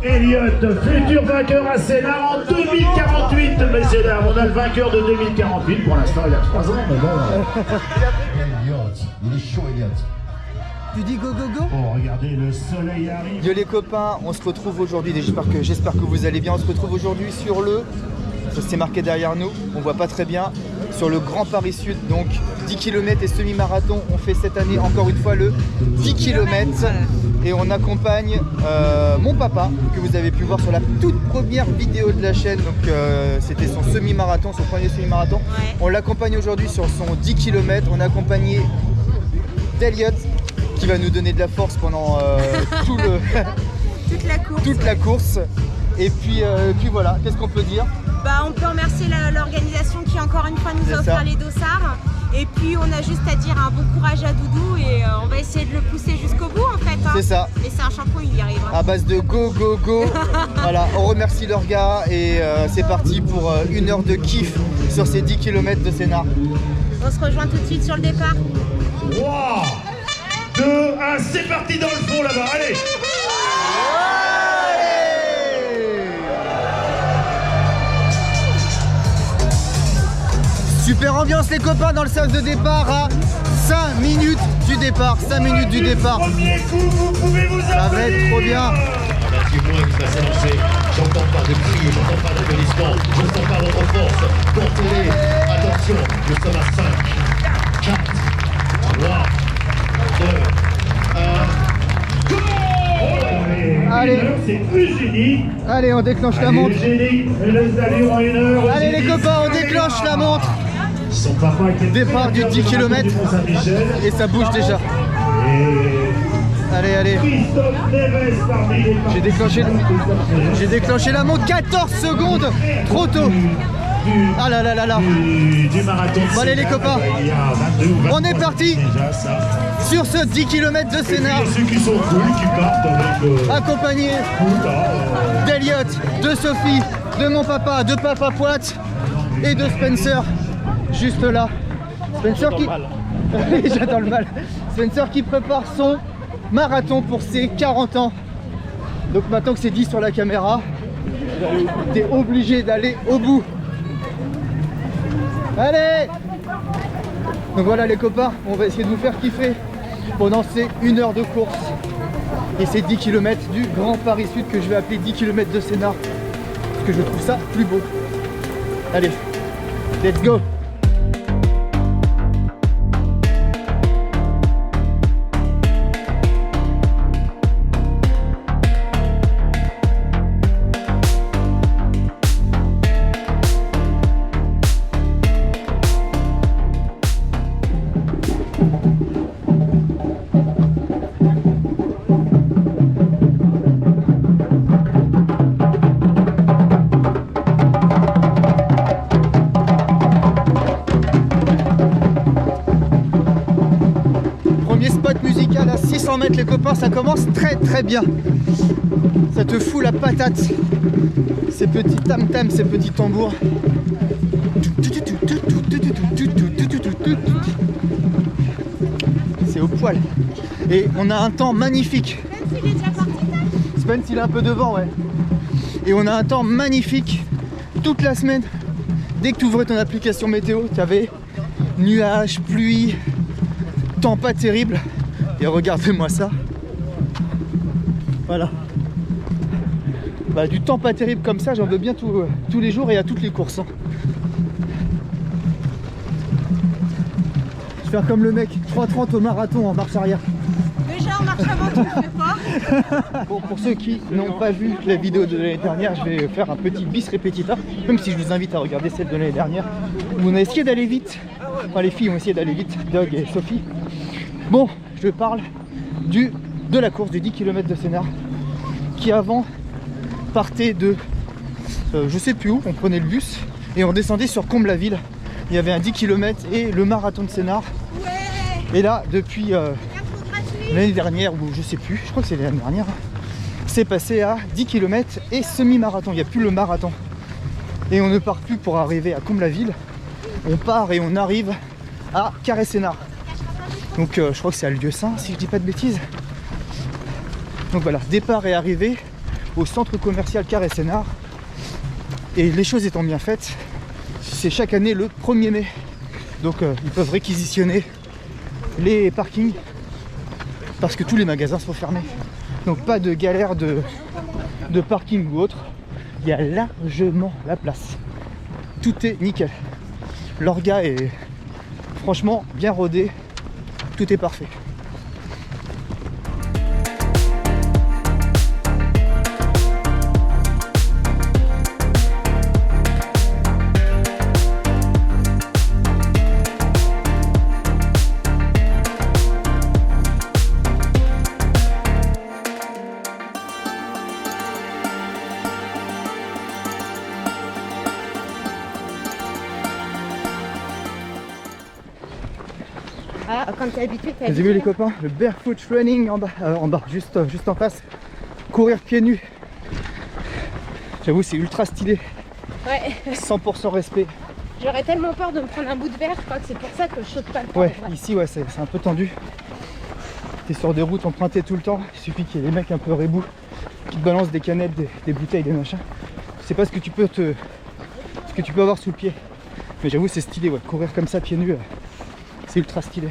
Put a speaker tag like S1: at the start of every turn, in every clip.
S1: Elliot, futur vainqueur à Sénart en 2048, messieurs dames. On a le vainqueur de 2048, pour l'instant il a 3 ans, mais bon.
S2: Elliot, il est chaud Elliot.
S3: Tu dis go go go?
S1: Oh, regardez, le soleil arrive.
S3: Yo les copains, on se retrouve aujourd'hui, j'espère que vous allez bien. On se retrouve aujourd'hui sur le, c'est marqué derrière nous, on voit pas très bien, sur le Grand Paris Sud, donc 10 km et semi-marathon. On fait cette année encore une fois le 10 km et on accompagne mon papa, que vous avez pu voir sur la toute première vidéo de la chaîne. Donc c'était son semi-marathon, son premier semi-marathon. Ouais. On l'accompagne aujourd'hui sur son 10 km. On a accompagné d'Elliot qui va nous donner de la force pendant toute la course. Et puis voilà, qu'est-ce qu'on peut dire?
S4: On peut remercier l'organisation qui encore une fois nous a offert les dossards. Et puis on a juste à dire un bon courage à Doudou et on va essayer de le pousser jusqu'au bout en fait. Hein.
S3: C'est ça.
S4: Et c'est un champion, il y arrivera.
S3: À base de go go go. Voilà, on remercie leurs gars et c'est parti pour 1 heure de kiff sur ces 10 km de Sénart.
S4: On se rejoint tout de suite sur le départ.
S1: 3, 2, 1, c'est parti dans le fond là-bas, allez.
S3: Super ambiance les copains dans le sas de départ à 5 minutes du départ. 5 minutes du départ.
S1: Premier coup, vous pouvez vous
S3: ça va être trop bien.
S2: Relativement qui va s'élancer. J'entends pas de cris, j'entends pas d'applaudissements, je sens pas votre force. Portez-les. Attention, nous sommes à 5, 4, 3, 2, 1.
S3: Allez,
S1: c'est Eugénie.
S3: Allez, on déclenche la montre.
S1: Eugénie, les allures en 1 heure.
S3: Allez les copains, on déclenche la montre.
S1: Son papa qui est
S3: départ du 10 km et ça bouge déjà. Allez, allez. J'ai déclenché la montre. 14 secondes. Trop tôt. Ah là là là là. Bon allez les copains. On est parti sur ce 10 km de Sénart. Accompagné d'Elliot, de Sophie, de mon papa, de Papa Poite et de Spencer. Juste là. Spencer qui... J'attends le mal. Spencer qui prépare son marathon pour ses 40 ans. Donc maintenant que c'est dit sur la caméra, t'es obligé d'aller au bout. Allez! Donc voilà les copains, on va essayer de vous faire kiffer pendant ces 1 heure de course. Et ces 10 km du Grand Paris Sud que je vais appeler 10 km de Sénart. Parce que je trouve ça plus beau. Allez, let's go! Musical à 600 mètres les copains, ça commence très très bien. Ça te fout la patate. Ces petits tam-tams, ces petits tambours. C'est au poil. Et on a un temps magnifique.
S4: Spence, il est déjà parti.
S3: Spence, il est un peu devant, ouais. Et on a un temps magnifique toute la semaine. Dès que tu ouvrais ton application météo, tu avais nuages, pluie, temps pas terrible. Et regardez-moi ça. Voilà. Bah, du temps pas terrible comme ça, j'en veux bien tous les jours et à toutes les courses. Hein. Je vais faire comme le mec, 3,30 au marathon en marche arrière.
S4: Déjà en marche avant, tu le fais pas.
S3: Bon, pour ceux qui n'ont pas vu la vidéo de l'année dernière, je vais faire un petit bis répétiteur, même si je vous invite à regarder celle de l'année dernière, où on a essayé d'aller vite. Enfin, les filles ont essayé d'aller vite, Doug et Sophie. Bon, je parle de la course du 10 km de Sénart, qui avant partait de je sais plus où, on prenait le bus et on descendait sur Comble-la-Ville. Il y avait un 10 km et le marathon de Sénart. Ouais. Et là, depuis l'année dernière, ou je sais plus, je crois que c'est l'année dernière, c'est passé à 10 km et semi-marathon. Il n'y a plus le marathon. Et on ne part plus pour arriver à Comble-la-Ville. On part et on arrive à Carré-Sénart. Donc je crois que c'est à Lieu-Saint, si je dis pas de bêtises. Donc voilà, départ et arrivée au centre commercial Carré Sénart. Et les choses étant bien faites, c'est chaque année le 1er mai. Donc ils peuvent réquisitionner les parkings parce que tous les magasins sont fermés. Donc pas de galère de parking ou autre. Il y a largement la place. Tout est nickel. L'orga est franchement bien rodé. Tout est parfait.
S4: Ah, quand t'es habitué, t'es
S3: Vous avez vu les copains, le barefoot running en bas, juste en face. Courir pieds nus. J'avoue, c'est ultra stylé.
S4: Ouais.
S3: 100% respect.
S4: J'aurais tellement peur de me prendre un bout de verre, je crois que c'est pour ça que je saute pas le temps.
S3: Ouais, ici, ouais, c'est un peu tendu. T'es sur des routes empruntées tout le temps. Il suffit qu'il y ait des mecs un peu rébous qui te balancent des canettes, des bouteilles, des machins. Je sais pas ce que tu peux avoir sous le pied. Mais j'avoue, c'est stylé, ouais. Courir comme ça, pieds nus, c'est ultra stylé.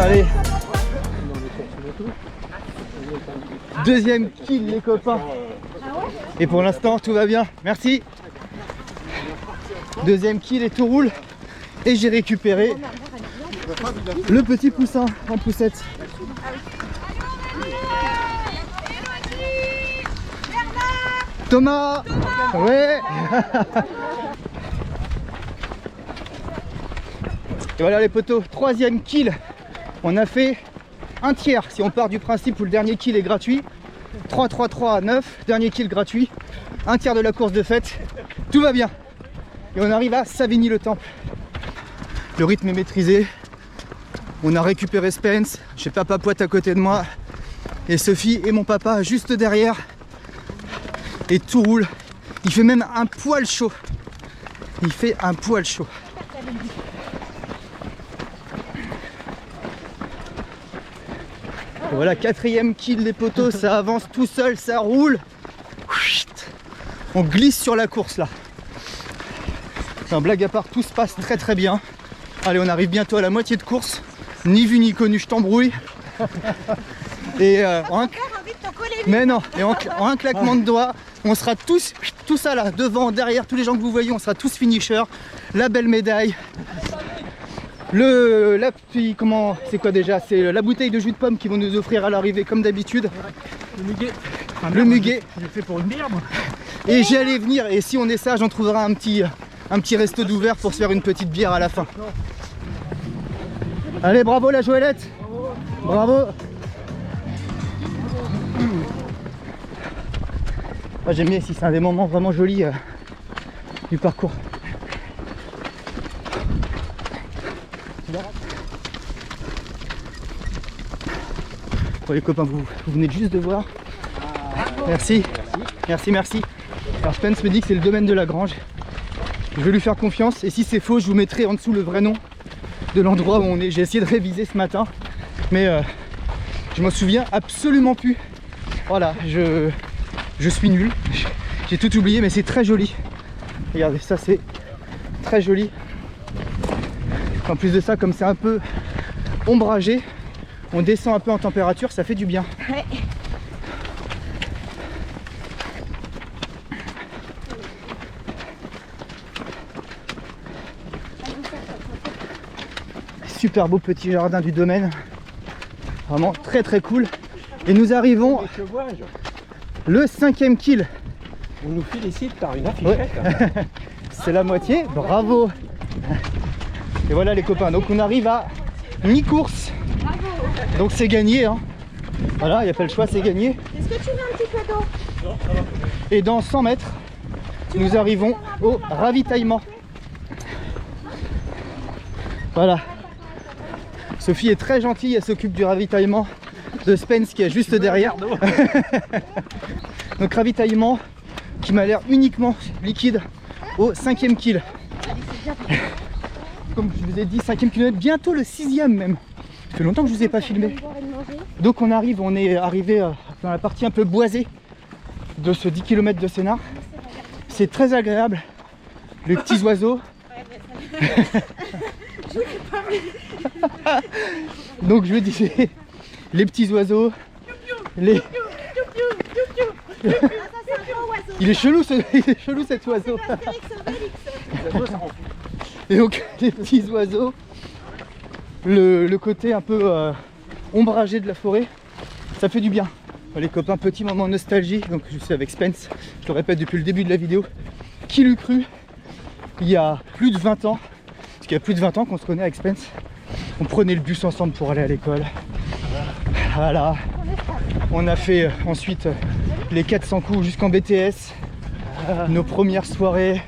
S3: Allez, deuxième kill les copains. Et pour l'instant tout va bien, merci. Deuxième kill et tout roule. Et j'ai récupéré le petit poussin en poussette. Thomas, ouais. Et voilà les potos, troisième kill. On a fait un tiers si on part du principe où le dernier kill est gratuit. 3, 3, 3, 9, dernier kill gratuit. Un tiers de la course de fête. Tout va bien. Et on arrive à Savigny-le-Temple. Le rythme est maîtrisé. On a récupéré Spence. J'ai papa poète à côté de moi. Et Sophie et mon papa juste derrière. Et tout roule. Il fait même un poil chaud. Il fait un poil chaud. Et voilà, quatrième kill les potos, ça avance tout seul, ça roule. On glisse sur la course là. Un blague à part, tout se passe très très bien. Allez, on arrive bientôt à la moitié de course. Ni vu ni connu, je t'embrouille. Et mais non, et en un claquement de doigts, on sera tous, tout ça là, devant, derrière, tous les gens que vous voyez, on sera tous finishers. La belle médaille. Comment c'est quoi déjà? C'est la bouteille de jus de pomme qu'ils vont nous offrir à l'arrivée comme d'habitude.
S5: Le muguet.
S3: Le muguet.
S5: Je l'ai fait pour une bière moi.
S3: Et j'allais venir, et si on est sage, on trouvera un petit resto d'ouvert pour se faire une petite bière à la fin. Allez, bravo la Joëlette. Bravo. Ah, j'aime bien ici, c'est un des moments vraiment jolis du parcours. Bon les copains, vous venez juste de voir. Merci. Merci, merci. Alors Spence me dit que c'est le domaine de la Grange. Je vais lui faire confiance et si c'est faux, je vous mettrai en dessous le vrai nom de l'endroit où on est. J'ai essayé de réviser ce matin, mais je m'en souviens absolument plus. Voilà, je suis nul. J'ai tout oublié, mais c'est très joli. Regardez, ça c'est très joli. En plus de ça, comme c'est un peu ombragé, on descend un peu en température, ça fait du bien.
S4: Ouais.
S3: Super beau petit jardin du domaine. Vraiment très très cool. Et nous arrivons le 5e kill.
S5: On nous félicite par une affichette.
S3: Ouais. C'est la moitié, bravo. Et voilà les copains, donc on arrive à mi-course. Donc c'est gagné hein. Voilà, il n'y a pas le choix, c'est gagné.
S4: Est-ce que tu veux un petit peu d'eau?
S3: Et dans 100 mètres, nous arrivons au ravitaillement. Voilà. Sophie est très gentille, elle s'occupe du ravitaillement de Spence qui est juste derrière. Donc ravitaillement qui m'a l'air uniquement liquide au 5e kill. Comme je vous ai dit, 5e kilomètre, bientôt le 6e même. Ça fait longtemps que je vous ai pas filmé. Donc on est arrivé dans la partie un peu boisée de ce 10 km de Sénart. C'est très agréable. Les petits oiseaux. Donc je me disais, les petits oiseaux, les... Il est chelou cet oiseau. Et donc les petits oiseaux, le côté un peu ombragé de la forêt, ça fait du bien. Les copains, petit moment nostalgie, donc je suis avec Spence, je le répète depuis le début de la vidéo. Qui l'eût cru il y a plus de 20 ans, parce qu'il y a plus de 20 ans qu'on se connaît avec Spence, on prenait le bus ensemble pour aller à l'école. Voilà. On a fait ensuite les 400 coups jusqu'en BTS, nos premières soirées.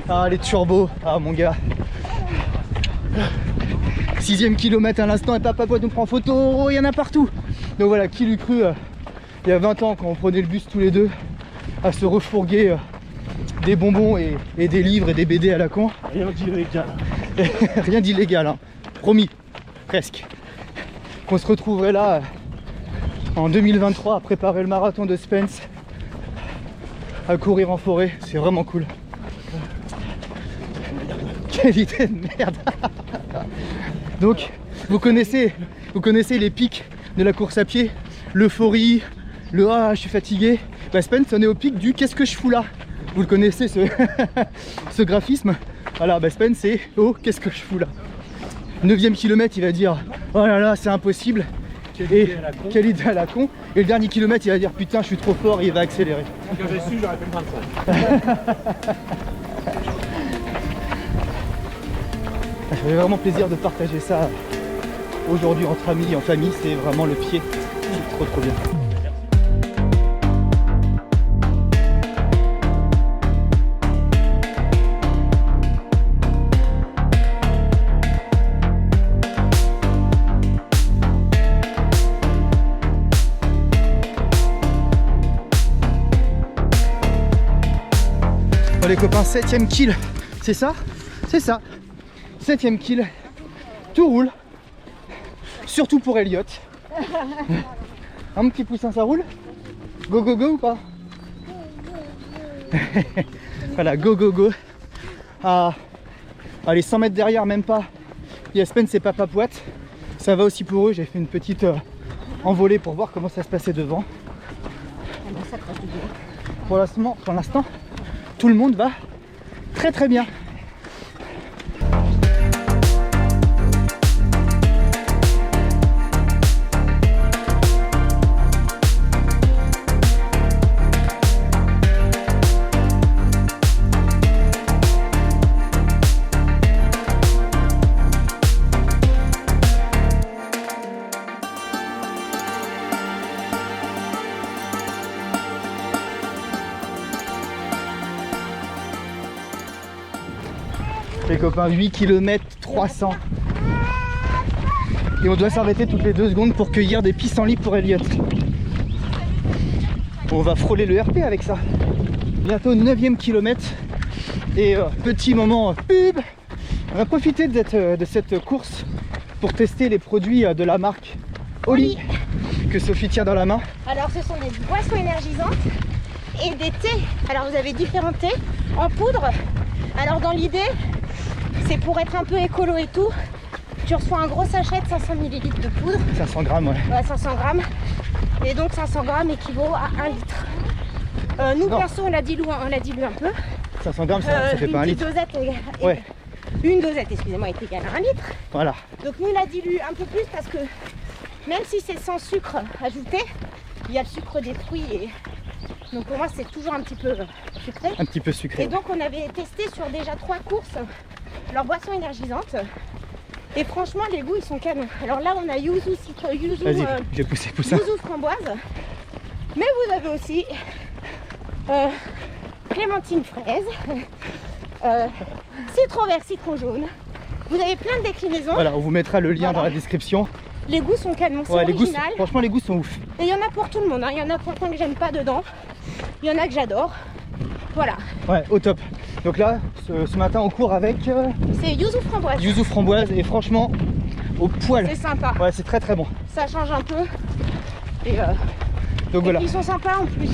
S3: Ah les turbos, ah mon gars. 6e kilomètre à l'instant et papa nous prend photo, il y en a partout. Donc voilà, qui l'eût cru il y a 20 ans quand on prenait le bus tous les deux à se refourguer des bonbons et des livres et des BD à la con.
S5: Rien d'illégal.
S3: Rien d'illégal, hein. Promis, presque. Qu'on se retrouverait là en 2023 à préparer le marathon de Spence, à courir en forêt, c'est vraiment cool. Quelle idée de merde. Donc vous connaissez les pics de la course à pied, l'euphorie, le ah je suis fatigué. Bah Spence on est au pic du qu'est-ce que je fous là. Vous le connaissez ce graphisme. Voilà, bah Spence c'est oh qu'est-ce que je fous là. 9e kilomètre il va dire oh là là c'est impossible. Quelle idée à la con. Et le dernier kilomètre il va dire putain je suis trop fort et il va accélérer.
S5: Quand j'ai su j'aurais fait le 25.
S3: Ça fait vraiment plaisir de partager ça aujourd'hui entre amis, en famille, c'est vraiment le pied. C'est trop bien. Bon les copains, 7e kill, c'est ça? C'est ça. 7e kill, tout roule, surtout pour Elliot. Un petit poussin ça roule? Go go go ou pas? Voilà, go go go. Ah, allez 100 mètres derrière, même pas. Il y a Spence et Papa Poite. Ça va aussi pour eux, j'ai fait une petite envolée pour voir comment ça se passait devant. Pour l'instant, tout le monde va très bien. Les copains, 8 km 300. Et on doit s'arrêter toutes les 2 secondes pour cueillir des pissenlits pour Elliot. On va frôler le RP avec ça. Bientôt 9e kilomètre. Et petit moment pub. On va profiter de cette course pour tester les produits de la marque Oli que Sophie tient dans la main.
S4: Alors ce sont des boissons énergisantes et des thés. Alors vous avez différents thés en poudre. Alors dans l'idée, c'est pour être un peu écolo et tout. Tu reçois un gros sachet de 500 ml de poudre.
S3: 500 grammes, ouais.
S4: Ouais, 500 grammes. Et donc 500 grammes équivaut à 1 litre. Nous, perso, on l'a dilué un peu.
S3: 500 grammes, ça fait pas 1 litre.
S4: Une dosette, excusez-moi, est égale à 1 litre.
S3: Voilà.
S4: Donc nous, on l'a dilué un peu plus parce que même si c'est sans sucre ajouté, il y a le sucre des fruits. Et... donc pour moi, c'est toujours un petit peu sucré.
S3: Un petit peu sucré.
S4: Et donc on avait testé sur déjà 3 courses leurs boissons énergisantes. Et franchement, les goûts, ils sont canons. Alors là, on a yuzu,
S3: j'ai poussé poussin.
S4: Yuzu framboise. Mais vous avez aussi clémentine fraise, citron vert, citron jaune, Vous avez plein de déclinaisons.
S3: Voilà, on vous mettra le lien dans la description.
S4: Les goûts sont canons, c'est
S3: Ouais, les goûts,
S4: original.
S3: franchement, les goûts sont ouf.
S4: Et il y en a pour tout le monde, hein. Il y en a pourtant que j'aime pas dedans. Il y en a que j'adore. Voilà.
S3: Ouais, au top. Donc là, ce matin, on court avec
S4: C'est yuzu framboise.
S3: yuzu framboise et franchement, au poil.
S4: C'est sympa.
S3: Ouais, c'est très très bon.
S4: Ça change un peu. Et,
S3: Donc voilà,
S4: ils sont sympas en plus.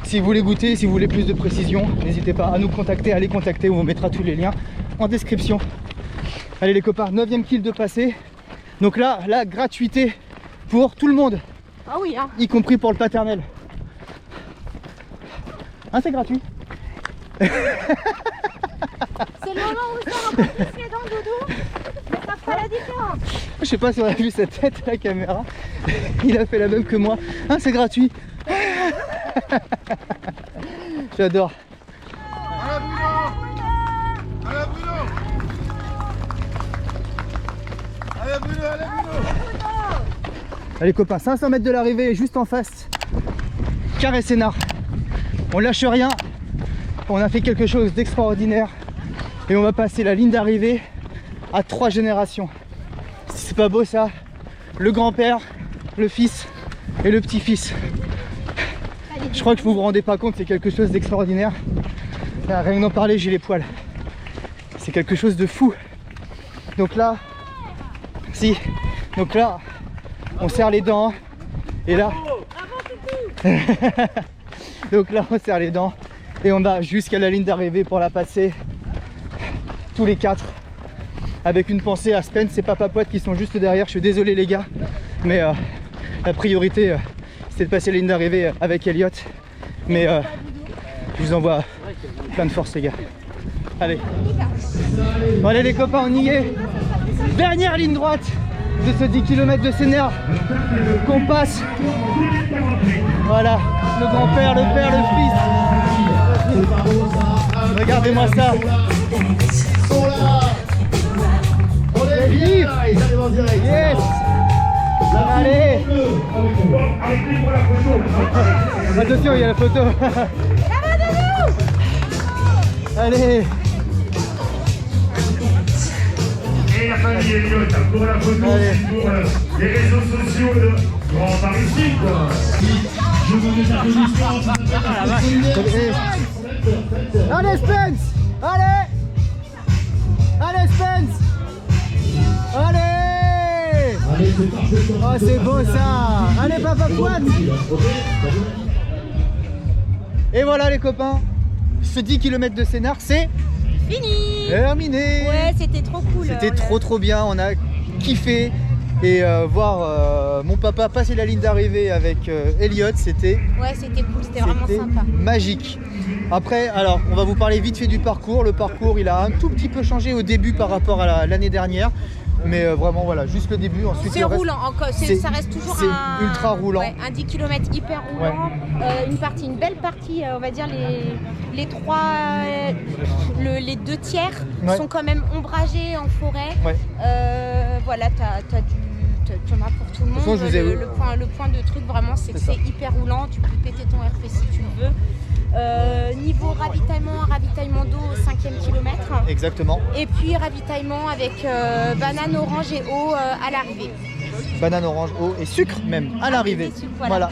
S3: si vous voulez goûter, si vous voulez plus de précision, n'hésitez pas à nous contacter, à les contacter. On vous mettra tous les liens en description. Allez les copains, 9e kill de passé. Donc là, la gratuité pour tout le monde,
S4: Ah oui, hein.
S3: y compris pour le paternel. Hein, c'est gratuit.
S4: C'est le moment où ça un peu plus les dents, Doudou. Mais ça fera la différence.
S3: Je sais pas si on a vu sa tête à la caméra. Il a fait la même que moi. Hein, c'est gratuit. J'adore. Allez copains, 500 mètres de l'arrivée, juste en face. Carré Sénart. On lâche rien. On a fait quelque chose d'extraordinaire. Et on va passer la ligne d'arrivée à 3 générations. C'est pas beau ça? Le grand-père, le fils et le petit-fils. Je crois que vous vous rendez pas compte, c'est quelque chose d'extraordinaire. Rien que d'en parler, j'ai les poils. C'est quelque chose de fou. Donc là, donc là, on serre les dents. Et là, donc là, on serre les dents et on va jusqu'à la ligne d'arrivée pour la passer tous les 4. Avec une pensée à Spence et Papa Poète qui sont juste derrière. Je suis désolé les gars, mais la priorité c'était de passer la ligne d'arrivée avec Elliot. Mais je vous envoie plein de force les gars. Allez. Bon, allez les copains, on y est. Dernière ligne droite de ce 10 km de Sénart qu'on passe. Voilà, le grand-père, le père, le fils. Regardez-moi ça.
S2: Ils arrivent en direct.
S3: Yes. Allez. Attention, il y a la photo. Allez.
S1: Et la famille Elliot pour la photo, pour les réseaux sociaux de Grand Paris Sud. Je vous mets
S3: Allez Spence. Allez. Allez Spence. Allez. Oh c'est beau ça. Allez Papa Poète. Et voilà les copains, ce 10 km de Sénart c'est
S4: Fini.
S3: terminé.
S4: Ouais, c'était trop cool.
S3: C'était trop bien, on a kiffé. Et voir mon papa passer la ligne d'arrivée avec Elliot, c'était
S4: Ouais, c'était cool, c'était vraiment sympa.
S3: magique. Après, alors, on va vous parler vite fait du parcours. Le parcours, il a un tout petit peu changé au début par rapport à l'année dernière. Mais vraiment, voilà, juste le début. Ensuite,
S4: C'est
S3: le reste,
S4: roulant, encore, ça reste toujours
S3: c'est ultra roulant.
S4: Ouais, un 10 km hyper roulant. Une belle partie, on va dire les 2 tiers sont quand même ombragés en forêt.
S3: Ouais.
S4: Voilà, tu en as pour tout le monde.
S3: Façon, je vous ai-
S4: le point de truc vraiment, c'est que
S3: C'est ça.
S4: c'est hyper roulant. Tu peux péter ton RP si tu le veux. Niveau ravitaillement d'eau au 5e kilomètre.
S3: Exactement.
S4: Et puis ravitaillement avec banane, orange et eau à l'arrivée.
S3: Banane, orange, eau et sucre même à l'arrivée.
S4: sucre,
S3: Voilà.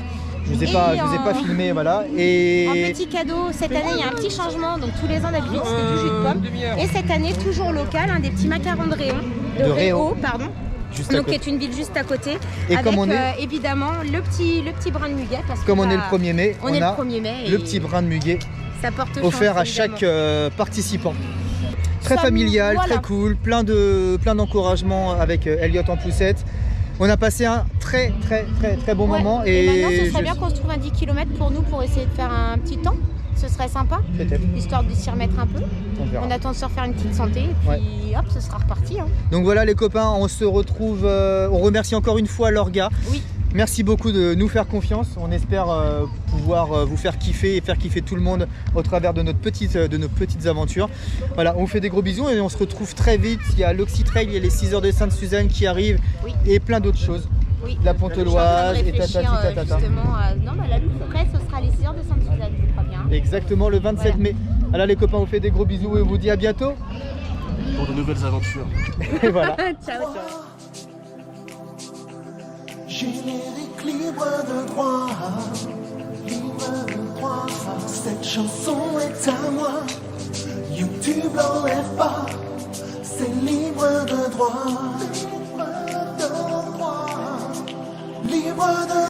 S3: Je vous ai pas filmé, voilà. Et
S4: En petit cadeau, cette année il y a un petit changement. Donc tous les ans d'habitude c'était du jus de pomme. Et cette année toujours local, des petits macarons de Réon.
S3: De Réau.
S4: Pardon.
S3: juste à
S4: Donc qui
S3: côté.
S4: est une ville juste à côté.
S3: Et
S4: avec
S3: comme on est-
S4: évidemment le petit brin de muguet. Parce
S3: Comme
S4: qu'on
S3: on est
S4: va-
S3: le 1er mai,
S4: on
S3: on
S4: est
S3: a
S4: le 1er mai.
S3: le
S4: et
S3: petit brin de muguet
S4: ça porte
S3: offert
S4: chance,
S3: à chaque
S4: évidemment.
S3: participant. Très
S4: Ça,
S3: familial,
S4: voilà.
S3: très cool, plein d'encouragements avec Elliot en poussette. On a passé un très bon
S4: Ouais.
S3: moment.
S4: Et maintenant ce
S3: je-
S4: serait bien qu'on se trouve un 10 km pour nous pour essayer de faire un petit temps. Ce serait sympa,
S3: Peut-être,
S4: histoire de s'y remettre un peu.
S3: on verra.
S4: On attend de se refaire une petite santé et puis hop, ce sera reparti. Hein.
S3: Donc voilà les copains, on se retrouve, on remercie encore une fois Lorga.
S4: Oui.
S3: Merci beaucoup de nous faire confiance. On espère pouvoir vous faire kiffer et faire kiffer tout le monde au travers de nos petites aventures. Voilà, on vous fait des gros bisous et on se retrouve très vite. Il y a l'Oxytrail, il y a les 6 heures de Sainte-Suzanne qui arrivent
S4: Oui.
S3: et plein d'autres choses.
S4: Oui.
S3: La
S4: Je suis en train
S3: Ponteloise
S4: de
S3: et
S4: réfléchir,
S3: tatata.
S4: justement non, bah, la lutte presse, ce sera les 6 heures de Sainte-Suzanne, je crois bien.
S3: Exactement le 27
S4: Voilà.
S3: mai. Alors les copains, on vous fait des gros bisous et on vous dit à bientôt.
S5: pour de nouvelles aventures.
S3: Et voilà.
S4: Ciao, ciao.
S6: Générique libre de droit, libre de droit. Cette chanson est à moi. YouTube l'enlève pas, c'est libre de droit.